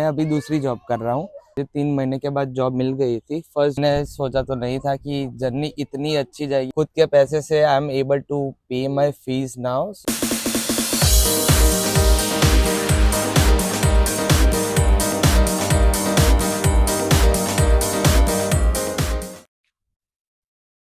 मैं अभी दूसरी जॉब कर रहा हूँ। 3 महीने के बाद जॉब मिल गई थी। फर्स्ट ने सोचा तो नहीं था कि जर्नी इतनी अच्छी जाएगी। खुद के पैसे से I am able to pay my fees now.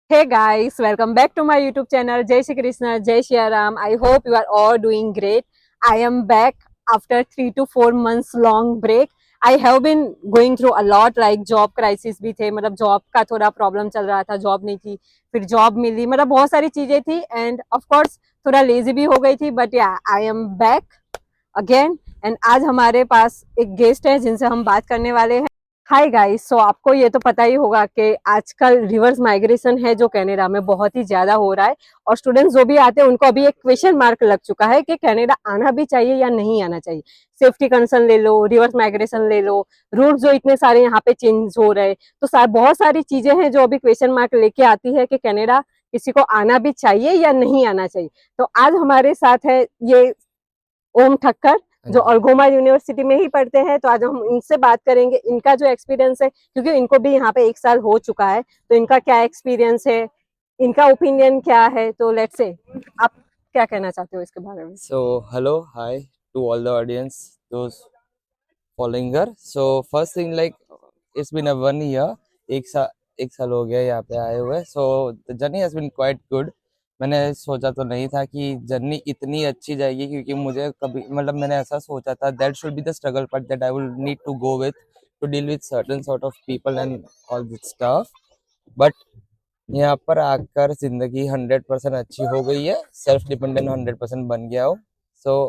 Hey guys, welcome back to my YouTube channel. Jai Shri Krishna, Jai Shri Ram. I hope you are all doing great. I am back after 3 to 4 months long break. I have been going through a lot, like job crisis भी थे, मतलब job का थोड़ा problem चल रहा था, job नहीं थी, फिर जॉब मिली, मतलब बहुत सारी चीजें थी एंड ऑफ कोर्स थोड़ा लेजी भी हो गई थी, बट या I am back again and आज हमारे पास एक गेस्ट है जिनसे हम बात करने वाले हैं। हाय गाइस, सो आपको ये तो पता ही होगा कि आजकल रिवर्स माइग्रेशन है जो कनाडा में बहुत ही ज्यादा हो रहा है और स्टूडेंट्स जो भी आते हैं उनको अभी एक क्वेश्चन मार्क लग चुका है कि कनाडा आना भी चाहिए या नहीं आना चाहिए। सेफ्टी कंसर्न ले लो, रिवर्स माइग्रेशन ले लो, रूल्स जो इतने सारे यहाँ पे चेंज हो रहे हैं, तो बहुत सारी चीजें हैं जो अभी क्वेश्चन मार्क लेके आती है कि कनाडा किसी को आना भी चाहिए या नहीं आना चाहिए। तो आज हमारे साथ है ये ओम ठक्कर जो अल्गोमा यूनिवर्सिटी में ही पढ़ते हैं। तो आज हम इनसे बात करेंगे, इनका जो एक्सपीरियंस है, क्योंकि इनको भी यहाँ पे 1 साल हो चुका है, तो इनका क्या एक्सपीरियंस है, इनका ओपिनियन क्या है। तो लेट्स से आप क्या कहना चाहते हो इसके बारे में। So hello, hi to all the audience, those following her. So first thing, like it's been a 1 year, एक साल हो गया यहाँ पे आए हुए। So the journey has been quite good. मैंने सोचा तो नहीं था कि जर्नी इतनी अच्छी जाएगी, क्योंकि मुझे कभी मतलब मैंने ऐसा सोचा था that should be the struggle part that I will need to go with to deal with certain sort of people and all this stuff. But यहाँ पर आकर जिंदगी 100% अच्छी हो गई है। सेल्फ डिपेंडेंट 100% बन गया हो। सो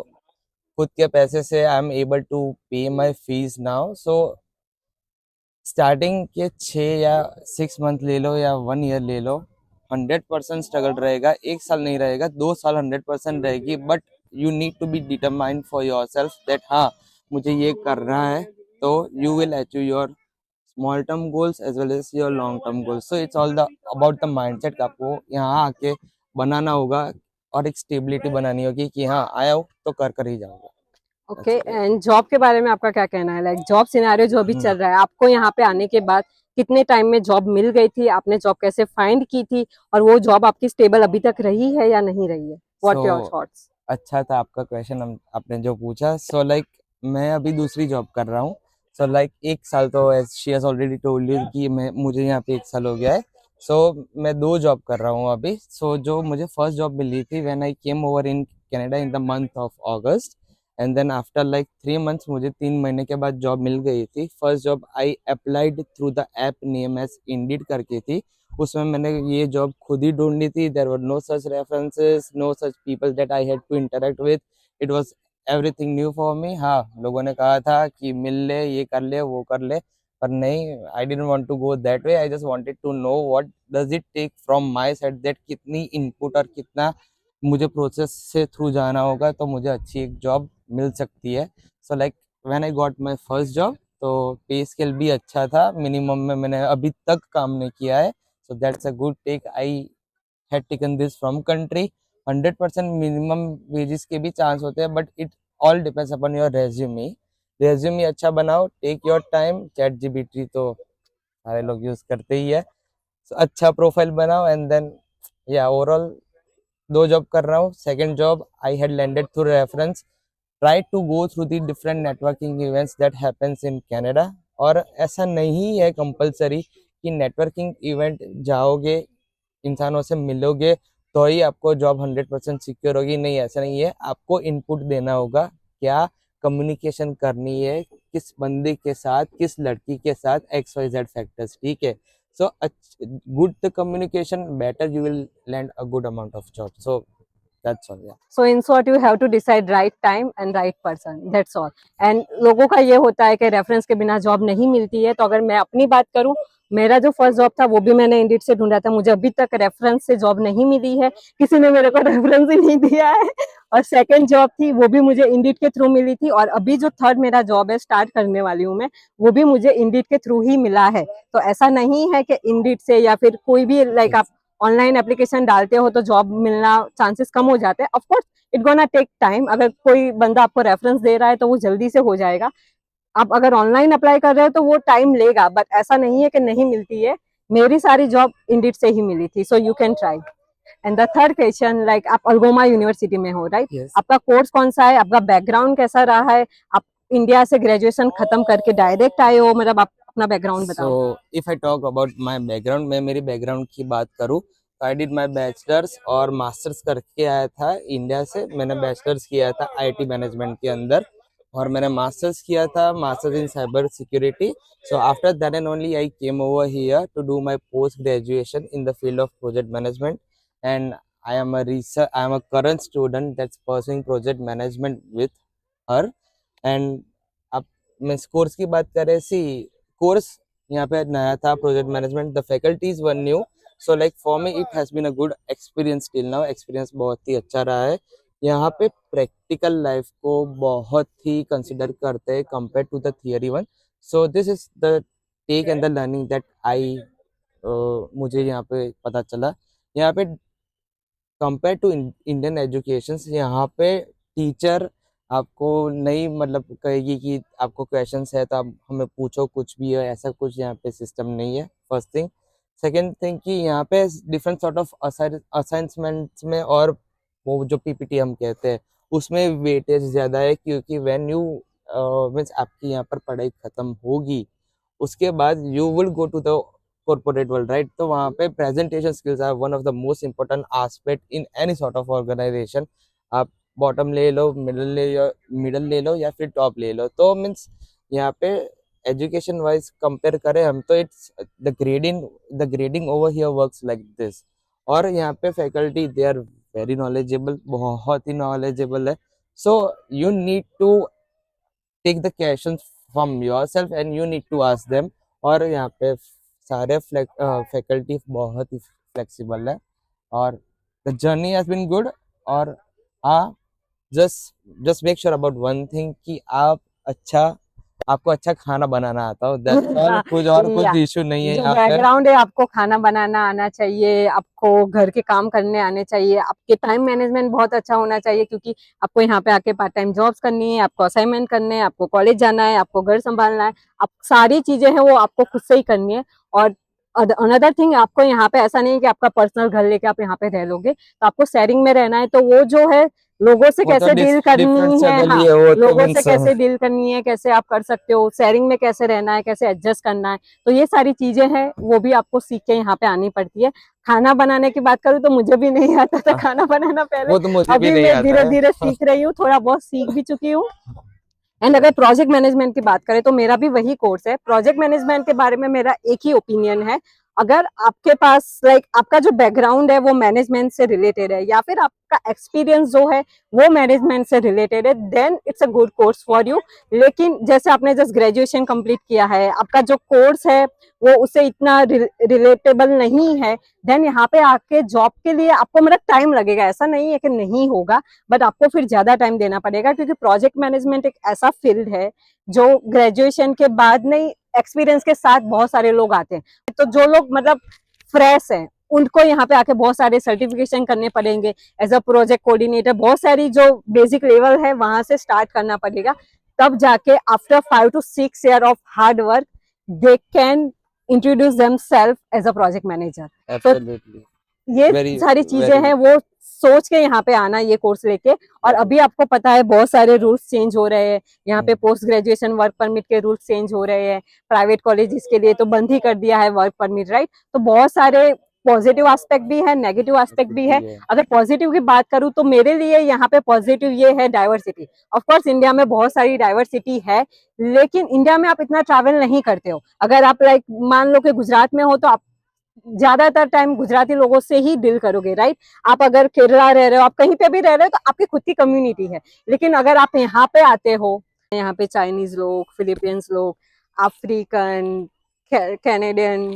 खुद के पैसे से I am able to pay my fees now. So starting के 6 या 6 मंथ ले लो या 1 ईयर ले लो, 100% स्ट्रगल रहेगा। 1 साल नहीं रहेगा, 2 साल 100% रहेगी। But you need to be determined for your self that हाँ मुझे ये करना है, तो you will achieve your small term goals as well as your long term goals. So it's all the about the mindset आपको यहाँ आके बनाना होगा और एक स्टेबिलिटी बनानी होगी कि हाँ आया हो तो कर ही जाऊंगा। ओके, एंड जॉब के बारे में आपका क्या कहना है, लाइक जॉब सिनेरियो जो अभी चल रहा है, आपको यहाँ पे आने के बाद कितने टाइम में जॉब मिल गई थी, आपने जॉब कैसे फाइंड की थी और वो जॉब आपकी स्टेबल अभी तक रही है या नहीं रही है। What your thoughts. अच्छा था आपका क्वेश्चन, आपने जो पूछा। सो लाइक मैं अभी दूसरी जॉब कर रहा हूँ। सो लाइक 1 साल तो as she has already told you कि मुझे यहाँ पे 1 साल हो गया है। सो मैं 2 जॉब कर रहा हूँ अभी। सो जो मुझे फर्स्ट जॉब मिली थी when I came over in Canada in the month of August, and then after like 3 months मुझे 3 महीने के बाद जॉब मिल गई थी। First job I applied through the app name as Indeed करके थी। उसमें मैंने ये जॉब खुद ही ढूंढी थी। There were no such references, no such people that I had to interact with. It was everything new for me. हाँ, लोगों ने कहा था कि मिल ले, ये कर ले, वो कर ले, पर नहीं, I didn't want to go that way. I just wanted to know what does it take from my side, that कितनी इनपुट और कितना मुझे प्रोसेस से थ्रू जाना होगा तो मुझे अच्छी एक जॉब मिल सकती है। So like when I got my first job, तो पे स्केल भी अच्छा था। मिनिमम में मैंने अभी तक काम नहीं किया है। So that's a good take. I had taken this from country. 100% minimum wages के भी चांस होते हैं, but it all depends upon your resume. Resume अच्छा बनाओ, take your time. ChatGPT तो सारे लोग यूज करते ही है। So, अच्छा प्रोफाइल बनाओ एंड देन या ओवरऑल 2 जॉब कर रहा हूँ। Second job I had landed through reference. Try to go through the different networking events that happens in Canada. और ऐसा नहीं है कंपलसरी कि नेटवर्किंग इवेंट जाओगे, इंसानों से मिलोगे तो ही आपको जॉब 100% सिक्योर होगी। नहीं, ऐसा नहीं है। आपको इनपुट देना होगा, क्या कम्युनिकेशन करनी है, किस बंदे के साथ, किस लड़की के साथ, XYZ फैक्टर्स, ठीक है। So good the communication, better you will land a good amount of job. So that's all. So in short you have to decide right time and right person, that's all. And लोगों का ये होता है कि reference के बिना job नहीं मिलती है। तो अगर मैं अपनी बात करूं, मेरा जो फर्स्ट जॉब था वो भी मैंने इंडीड से ढूंढा था, मुझे अभी तक रेफरेंस से जॉब नहीं मिली है, किसी ने मेरे को रेफरेंस ही नहीं दिया है। और सेकंड जॉब थी वो भी मुझे इंडीड के थ्रू मिली थी, और अभी जो थर्ड मेरा जॉब है, स्टार्ट करने वाली हूँ मैं, वो भी मुझे इंडीड के थ्रू ही मिला है। तो ऐसा नहीं है कि इंडीड से या फिर कोई भी लाइक आप ऑनलाइन एप्लीकेशन डालते हो तो जॉब मिलना चांसेस कम हो जाते हैं। Of course it gonna take time. अगर कोई बंदा आपको रेफरेंस दे रहा है तो वो जल्दी से हो जाएगा। आप अगर ऑनलाइन अप्लाई कर रहे हो तो वो टाइम लेगा, बट ऐसा नहीं है कि नहीं मिलती है। मेरी सारी जॉब इंडीड से ही मिली थी, so you can try. And the third question, like आप अल्गोमा यूनिवर्सिटी में हो, राइट? Yes. आपका कोर्स कौन सा है, आपका बैकग्राउंड कैसा रहा है? आप इंडिया से ग्रेजुएशन खत्म करके डायरेक्ट आए हो? मतलब आप अपना बैकग्राउंड बताओ। So if I talk about my background, मैं मेरी बैकग्राउंड की बात करूँ तो आई डिड माई बैचलर्स और मास्टर्स करके आया था इंडिया से। मैंने बैचलर्स किया था आईटी मैनेजमेंट के अंदर और मैंने मास्टर्स किया था masters in cyber security. So after that and only I came over here to do my post graduation in the field of project management and I am a current student that's pursuing project management with her। And अब मैं इस course की बात करें, सी course यहाँ पे नया था project management, the faculties were new. So like for me it has been a good experience till now. Experience बहुत ही अच्छा रहा है। यहाँ पे प्रैक्टिकल लाइफ को बहुत ही कंसिडर करते हैं compare to the theory one. So this is the take and the learning that I मुझे यहाँ पे पता चला। यहाँ पे कंपेयर टू इंडियन एजुकेशन, यहाँ पे टीचर आपको नहीं मतलब कहेगी कि आपको क्वेश्चंस है तो आप हमें पूछो कुछ भी है, ऐसा कुछ यहाँ पे सिस्टम नहीं है। First thing. सेकंड थिंग कि यहाँ पे डिफरेंट सॉर्ट ऑफ असाइनमेंट्स में और वो जो पीपीटी हम कहते हैं उसमें वेटेज ज़्यादा है, क्योंकि व्हेन यू मीन्स आपकी यहाँ पर पढ़ाई ख़त्म होगी उसके बाद you will go to the corporate world, right? तो वहाँ पे presentation skills are one of the most important aspect in any sort of organization। आप बॉटम ले लो, मिडल ले लो या फिर टॉप ले लो, तो मीन्स यहाँ पे एजुकेशन वाइज कंपेयर करें हम तो it's the grading over here works like this. और यहाँ पे faculty they are very knowledgeable, बहुत ही नॉलेजेबल है। So you need to take the questions from yourself and you need to ask them. और यहाँ पे सारे फैकल्टी बहुत ही फ्लेक्सिबल है और the journey has been good. और हाँ, just make sure about one thing कि आपको अच्छा खाना बनाना आता हो, दैट्स ऑल। कुछ इशू नहीं है जो यहाँ पर। बैकग्राउंड है, आपको खाना बनाना आना चाहिए, आपको घर के काम करने आने चाहिए, आपके टाइम मैनेजमेंट बहुत अच्छा होना चाहिए, क्योंकि आपको यहाँ पे आके पार्ट टाइम जॉब्स करनी है, आपको असाइनमेंट करने हैं, आपको कॉलेज जाना है, आपको घर संभालना है, आप सारी चीजें हैं वो आपको खुद से ही करनी है। और अनदर थिंग, आपको यहाँ पे ऐसा नहीं है कि आपका पर्सनल घर लेके आप यहाँ पे रह लोगे, तो आपको शेयरिंग में रहना है। तो वो जो है लोगों से वो तो कैसे डील करनी डिफरेंट है, जगह हाँ, लिए वो तो लोगों से मीन्स कैसे डील करनी है, कैसे आप कर सकते हो, शेयरिंग में कैसे रहना है, कैसे एडजस्ट करना है, तो ये सारी चीजें हैं वो भी आपको सीख के यहाँ पे आनी पड़ती है। खाना बनाने की बात करूँ तो मुझे भी नहीं आता था खाना बनाना पहले, वो तो मुझे भी अभी नहीं मैं आता धीरे है। धीरे सीख रही हूँ, थोड़ा बहुत सीख भी चुकी हूँ। एंड अगर प्रोजेक्ट मैनेजमेंट की बात करें तो मेरा भी वही कोर्स है। प्रोजेक्ट मैनेजमेंट के बारे में मेरा एक ही ओपिनियन है, अगर आपके पास आपका जो बैकग्राउंड है वो मैनेजमेंट से रिलेटेड है, या फिर आपका एक्सपीरियंस जो है वो मैनेजमेंट से रिलेटेड है, then it's a good course for you. लेकिन जैसे आपने जस्ट ग्रेजुएशन कंप्लीट किया है, आपका जो कोर्स है वो उससे इतना रिलेटेबल नहीं है, देन यहाँ पे आके जॉब के लिए आपको मतलब टाइम लगेगा। ऐसा नहीं है कि नहीं होगा, बट आपको फिर ज्यादा टाइम देना पड़ेगा, क्योंकि प्रोजेक्ट मैनेजमेंट एक ऐसा फील्ड है जो ग्रेजुएशन के बाद नहीं, एक्सपीरियंस के साथ बहुत सारे लोग आते हैं। तो जो लोग मतलब फ्रेश हैं उनको यहाँ पे आके बहुत सारे सर्टिफिकेशन करने पड़ेंगे, एज अ प्रोजेक्ट कोऑर्डिनेटर बहुत सारी जो बेसिक लेवल है वहां से स्टार्ट करना पड़ेगा, तब जाके after 5 to 6 year of hard work they can introduce themselves as a project manager. तो एब्सोल्युटली ये वेरी सारी चीजें वेरी हैं वो सोच के यहाँ पे आना ये कोर्स लेके। और अभी आपको पता है बहुत सारे रूल्स चेंज हो रहे हैं यहाँ पे, पोस्ट ग्रेजुएशन वर्क परमिट के रूल्स चेंज हो रहे हैं, प्राइवेट कॉलेज के लिए तो बंद ही कर दिया है वर्क परमिट, राइट? तो बहुत सारे पॉजिटिव एस्पेक्ट भी है, नेगेटिव एस्पेक्ट भी है। अगर पॉजिटिव की बात करूँ तो मेरे लिए यहाँ पे पॉजिटिव ये है डाइवर्सिटी। ऑफ कोर्स इंडिया में बहुत सारी डाइवर्सिटी है, लेकिन इंडिया में आप इतना ट्रैवल नहीं करते हो। अगर आप मान लो कि गुजरात में हो तो आप ज्यादातर टाइम गुजराती लोगों से ही डील करोगे, राइट? आप अगर केरला रह रहे हो, आप कहीं पे भी रह रहे हो, तो आपकी खुद की कम्युनिटी है। लेकिन अगर आप यहाँ पे आते हो, यहाँ पे चाइनीज लोग, फिलीपींस लोग, African, Canadian,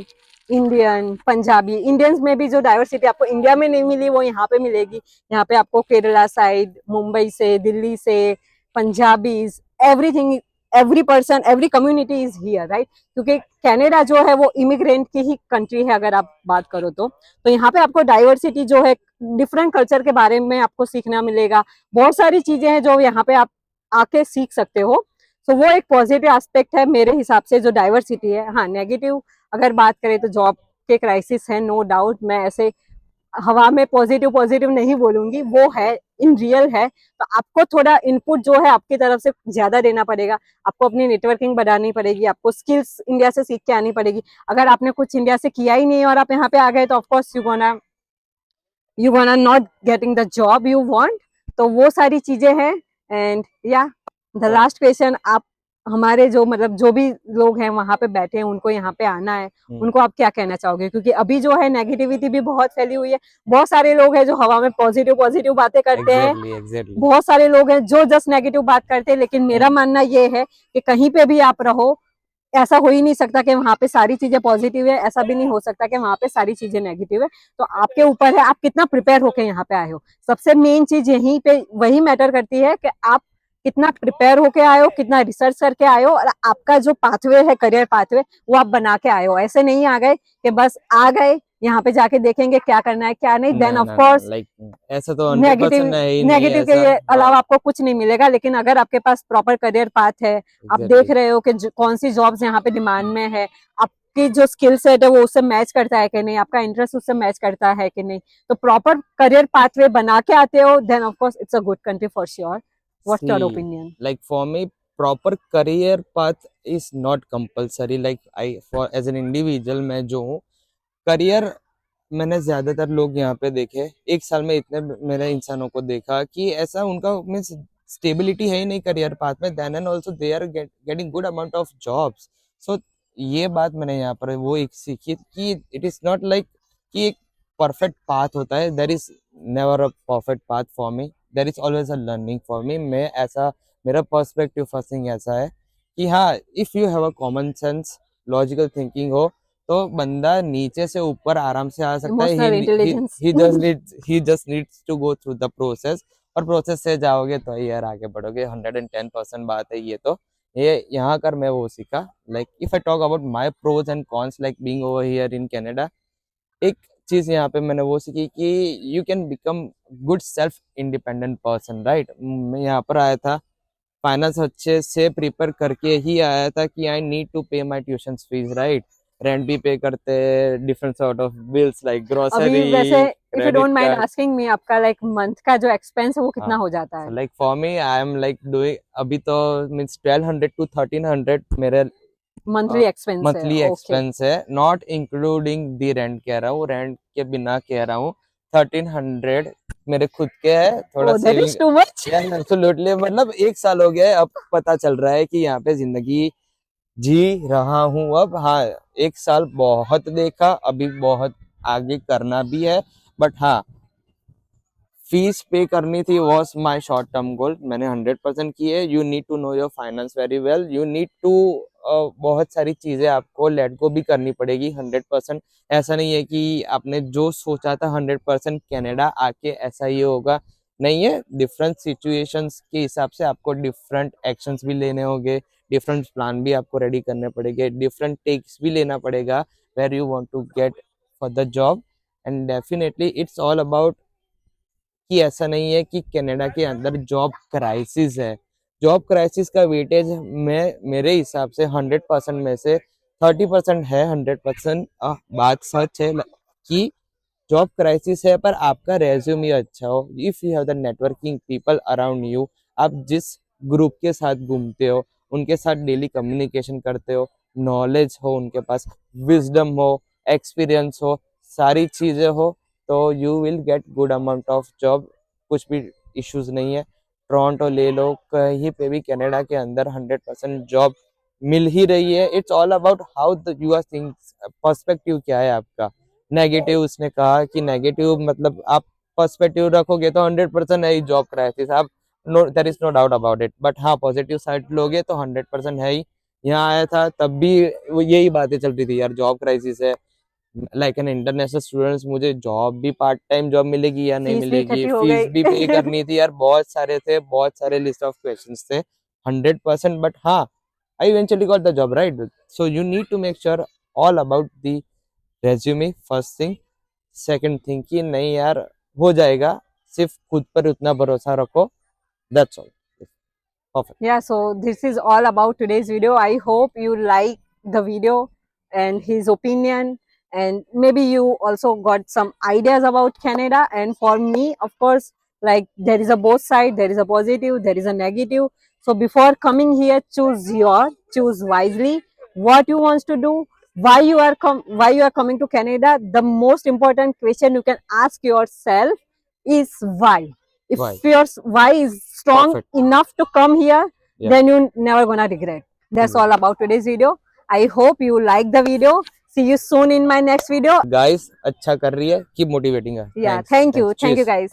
Indian, Punjabi, Indians में भी जो डाइवर्सिटी आपको इंडिया में नहीं मिली वो यहाँ पे मिलेगी। यहाँ पे आपको केरला साइड, मुंबई से, दिल्ली से, Punjabis, everything, every person, every community is here, right? क्योंकि कनाडा जो है वो इमिग्रेंट की ही कंट्री है अगर आप बात करो तो यहाँ पे आपको डाइवर्सिटी जो है, डिफरेंट कल्चर के बारे में आपको सीखना मिलेगा। बहुत सारी चीजें हैं जो यहाँ पे आप आके सीख सकते हो। सो वो एक पॉजिटिव एस्पेक्ट है मेरे हिसाब से, जो डाइवर्सिटी है। हाँ, नेगेटिव अगर बात करें तो जॉब के क्राइसिस है, नो डाउट। मैं ऐसे हवा में पॉजिटिव पॉजिटिव नहीं बोलूंगी, वो है, इन रियल है। तो आपको थोड़ा इनपुट जो है आपकी तरफ से ज्यादा देना पड़ेगा, आपको अपनी नेटवर्किंग बढ़ानी पड़ेगी, आपको स्किल्स इंडिया से सीख के आनी पड़ेगी। अगर आपने कुछ इंडिया से किया ही नहीं है और आप यहाँ पे आ गए, तो of course you gonna not getting the job you want. तो वो सारी चीजें हैं। एंड या द और लास्ट क्वेश्चन, आप हमारे जो मतलब जो भी लोग हैं वहां पे बैठे हैं, उनको यहाँ पे आना है, उनको आप क्या कहना चाहोगे? क्योंकि अभी जो है नेगेटिविटी भी बहुत फैली हुई है। बहुत सारे लोग हैं जो हवा में पॉजिटिव पॉजिटिव बातें करते हैं, एग्जैक्टली एग्जैक्टली बहुत सारे लोग हैं जो जस्ट नेगेटिव बात करते हैं। लेकिन मेरा मानना ये है कि कहीं पे भी आप रहो, ऐसा हो ही नहीं सकता कि वहां पे सारी चीजें पॉजिटिव है, ऐसा भी नहीं हो सकता कि वहां पे सारी चीजें नेगेटिव है। तो आपके ऊपर है आप कितना प्रिपेयर होके यहाँ पे आए हो। सबसे मेन चीज यहीं पे वही मैटर करती है कि आप कितना प्रिपेयर होके आए हो, कितना रिसर्च करके आए हो, और आपका जो पाथवे है, करियर पाथवे, वो आप बना के आए हो। ऐसे नहीं आ गए कि बस आ गए, यहाँ पे जाके देखेंगे क्या करना है क्या नहीं, देन ना ऑफ ना ना कोर्स लाइक ऐसा तो नेगेटिव 100% है ही नहीं नेगेटिव के ऐसा। हाँ अलावा आपको कुछ नहीं मिलेगा। लेकिन अगर आपके पास प्रॉपर करियर पाथ है, आप देख एग्जैक्टली रहे हो कि कौन सी जॉब्स यहाँ पे डिमांड में है, आपकी जो स्किल सेट है वो उससे मैच करता है कि नहीं, आपका इंटरेस्ट उससे मैच करता है कि नहीं, तो प्रॉपर करियर पाथवे बना के आते हो, then of course it's a good country for sure. What's your see opinion? like for me proper career path is not compulsory like I for as an individual मैं जो हूँ career मैंने ज्यादातर लोग यहाँ पे देखे एक साल में इतने मेरे इंसानों को देखा कि ऐसा उनका मीन्स स्टेबिलिटी है ही नहीं करियर पाथ में then and also they are getting good amount of jobs so ये बात मैंने यहाँ पर वो एक सीखी कि इट इज नॉट लाइक कि एक परफेक्ट पाथ होता है there is never a perfect path for me there is always a learning for me मैं ऐसा मेरा पर्सपेक्टिव फर्स्ट थिंग ऐसा है कि हाँ if you have a common sense logical thinking हो तो बंदा नीचे से ऊपर आराम से आ सकता है emotional intelligence. He just needs to go through the process और प्रोसेस से जाओगे तो यार आगे बढ़ोगे 110% बात है ये तो ये यहाँ कर मैं वो सीखा like if I talk about my pros and cons like being over here in Canada एक चीज यहाँ पे मैंने वो सीखी कि you can become good self independent person right मैं यहाँ पर आया था फाइनेंस अच्छे से प्रिपेयर करके ही आया था कि I need to pay my tuition fees right rent भी पे करते different sort of bills like अभी वैसे grocery if you credit don't mind card asking me, आपका लाइक मंथ का जो एक्सपेंस है वो कितना हाँ हो जाता है? Like for me I am like doing अभी तो मीन्स 1200 to 1300 मेरे मंथली एक्सपेंस है, मंथली ओके। एक्सपेंस है नॉट इंक्लूडिंग दी रेंट कह रहा हूँ रेंट के बिना कह रहा हूँ 1300 मेरे खुद के है थोड़ा oh, that saving is too much. यार एब्सोल्युटली मतलब एक साल हो गया है अब पता चल रहा है कि यहाँ पे जिंदगी जी रहा हूँ अब हाँ एक साल बहुत देखा अभी बहुत आगे करना भी है बट हाँ फीस पे करनी थी was my short term goal मैंने 100% की है you need to know your finance very well you need to बहुत सारी चीजें आपको लेट गो भी करनी पड़ेगी 100% ऐसा नहीं है कि आपने जो सोचा था 100% कनाडा आके ऐसा ही होगा नहीं है डिफरेंट सिचुएशंस के हिसाब से आपको डिफरेंट एक्शंस भी लेने होंगे डिफरेंट प्लान भी आपको रेडी करने पड़ेंगे डिफरेंट टेक्स भी लेना पड़ेगा where you want to get for the job and definitely it's all about कि ऐसा नहीं है कि कनाडा के अंदर जॉब क्राइसिस है जॉब क्राइसिस का वेटेज में मेरे हिसाब से 100% में से 30% है 100% बात सच है कि जॉब क्राइसिस है पर आपका रेज्यूम ही अच्छा हो if you have the networking people around you आप जिस ग्रुप के साथ घूमते हो उनके साथ डेली कम्युनिकेशन करते हो नॉलेज हो उनके पास विजडम हो एक्सपीरियंस हो सारी चीजें हो तो you will get good amount of job कुछ भी इश्यूज नहीं है टोरंटो ले लो कहीं पे भी कनाडा के अंदर 100% जॉब मिल ही रही है it's all about how the you are thinks perspective क्या है आपका नेगेटिव उसने कहा कि नेगेटिव मतलब आप पर्सपेक्टिव रखोगे तो 100% है ही जॉब क्राइसिस आप no there is no doubt about it but हाँ पॉजिटिव साइड लोगे तो 100% है ही यहाँ आया था तब भी वो यही बातें चल रही थी यार जॉब क्राइसिस है लाइक एन इंटरनेशनल स्टूडेंट्स मुझे जॉब भी पार्ट टाइम जॉब मिलेगी या नहीं फीस भी मिलेगी इकट्ठी हो फीस भी पे गई। करनी थी यार बहुत सारे थे बहुत सारे लिस्ट ऑफ क्वेश्चंस थे 100% बट हाँ I eventually got the job right so you need to make sure all about the resume first thing second thing कि नहीं यार हो जाएगा सिर्फ खुद पर उतना भरोसा रखो that's all Perfect. Yeah, so this is all about today's video. I hope you like the video and his opinion, and maybe you also got some ideas about Canada. And for me, of course, like there is a both side, there is a positive, there is a negative. So before coming here, choose wisely what you want to do, why you are coming to Canada. The most important question you can ask yourself is why. If Why? your why is strong Perfect. enough to come here, Yeah. then you never gonna regret. That's all about today's video. I hope you like the video. See you soon in my next video. Guys, अच्छा कर रही है, keep motivating her. Yeah, Thanks. thank you Cheers. guys.